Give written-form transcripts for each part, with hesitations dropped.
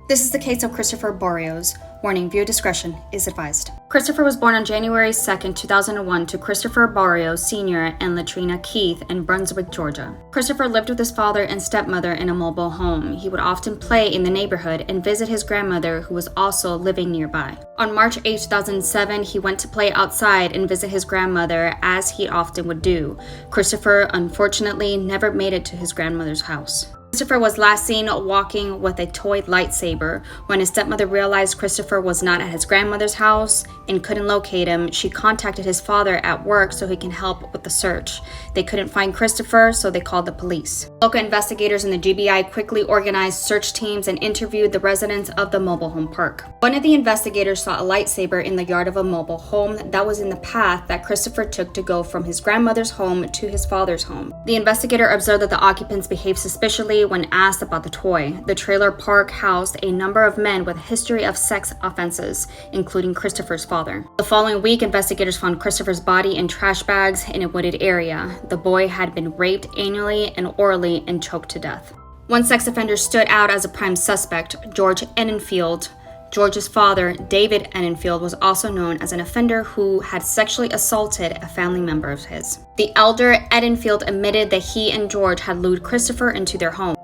This is the case of Christopher Barrios. Warning, viewer discretion is advised. Christopher was born on January 2, 2001 to Christopher Barrios Sr. and Latrina Keith in Brunswick, Georgia. Christopher lived with his father and stepmother in a mobile home. He would often play in the neighborhood and visit his grandmother, who was also living nearby. On March 8, 2007, he went to play outside and visit his grandmother, as he often would do. Christopher, unfortunately, never made it to his grandmother's house. Christopher was last seen walking with a toy lightsaber. When his stepmother realized Christopher was not at his grandmother's house and couldn't locate him, she contacted his father at work so he can help with the search. They couldn't find Christopher, so they called the police. Local investigators in the GBI quickly organized search teams and interviewed the residents of the mobile home park. One of the investigators saw a lightsaber in the yard of a mobile home that was in the path that Christopher took to go from his grandmother's home to his father's home. The investigator observed that the occupants behaved suspiciously when asked about the toy. The trailer park housed a number of men with a history of sex offenses, including Christopher's father. The following week, investigators found Christopher's body in trash bags in a wooded area. The boy had been raped anally and orally and choked to death. One sex offender stood out as a prime suspect, George Edenfield. George's father, David Edenfield, was also known as an offender who had sexually assaulted a family member of his. The elder Edenfield admitted that he and George had lured Christopher into their home.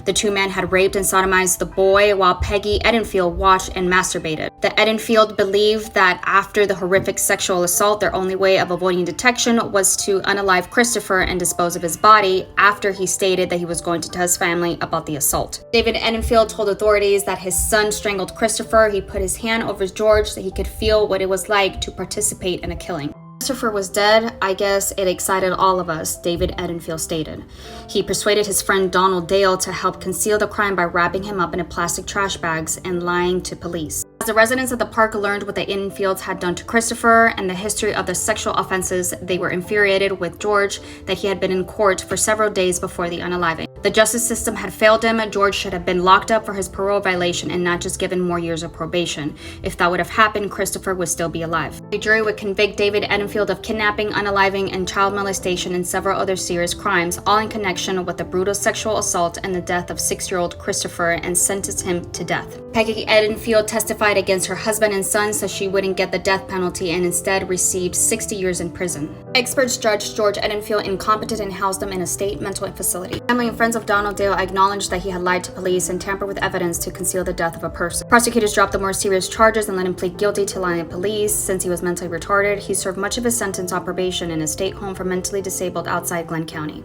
The two men had raped and sodomized the boy while Peggy Edenfield watched and masturbated. The Edenfield believed that after the horrific sexual assault, their only way of avoiding detection was to unalive Christopher and dispose of his body after he stated that he was going to tell his family about the assault. David Edenfield told authorities that his son strangled Christopher. He put his hand over George so he could feel what it was like to participate in a killing. Christopher was dead. I guess it excited all of us, David Edenfield stated. He persuaded his friend Donald Dale to help conceal the crime by wrapping him up in plastic trash bags and lying to police. As the residents of the park learned what the Edenfields had done to Christopher and the history of the sexual offenses, they were infuriated with George that he had been in court for several days before the unaliving. The justice system had failed him. George should have been locked up for his parole violation and not just given more years of probation. If that would have happened, Christopher would still be alive. The jury would convict David Edenfield of kidnapping, unaliving, and child molestation and several other serious crimes, all in connection with the brutal sexual assault and the death of 6-year-old Christopher, and sentenced him to death. Peggy Edenfield testified against her husband and son so she wouldn't get the death penalty and instead received 60 years in prison. Experts judged George Edenfield incompetent and housed him in a state mental facility. Family and friends of Donald Dale acknowledged that he had lied to police and tampered with evidence to conceal the death of a person. Prosecutors dropped the more serious charges and let him plead guilty to lying to police. Since he was mentally retarded, he served much of his sentence on probation in a state home for mentally disabled outside Glenn County.